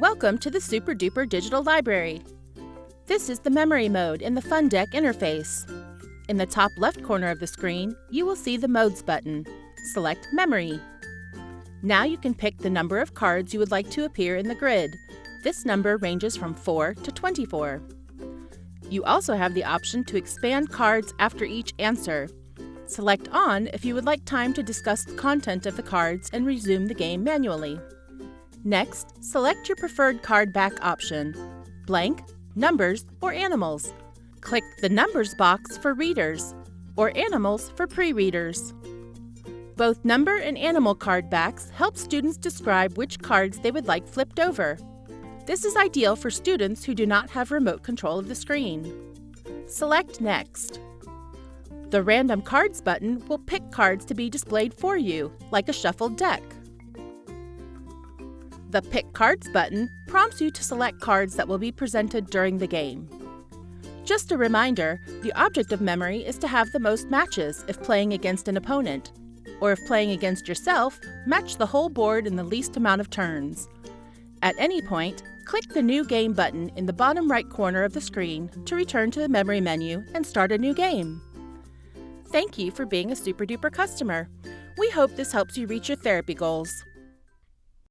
Welcome to the Super Duper Digital Library. This is the Memory mode in the Fun Deck interface. In the top left corner of the screen, you will see the Modes button. Select Memory. Now you can pick the number of cards you would like to appear in the grid. This number ranges from 4 to 24. You also have the option to expand cards after each answer. Select On if you would like time to discuss the content of the cards and resume the game manually. Next, select your preferred card back option: blank, numbers, or animals. Click the Numbers box for readers, or Animals for pre-readers. Both number and animal card backs help students describe which cards they would like flipped over. This is ideal for students who do not have remote control of the screen. Select Next. The Random Cards button will pick cards to be displayed for you, like a shuffled deck. The Pick Cards button prompts you to select cards that will be presented during the game. Just a reminder, the object of memory is to have the most matches if playing against an opponent, or if playing against yourself, match the whole board in the least amount of turns. At any point, click the New Game button in the bottom right corner of the screen to return to the memory menu and start a new game. Thank you for being a Super Duper customer. We hope this helps you reach your therapy goals.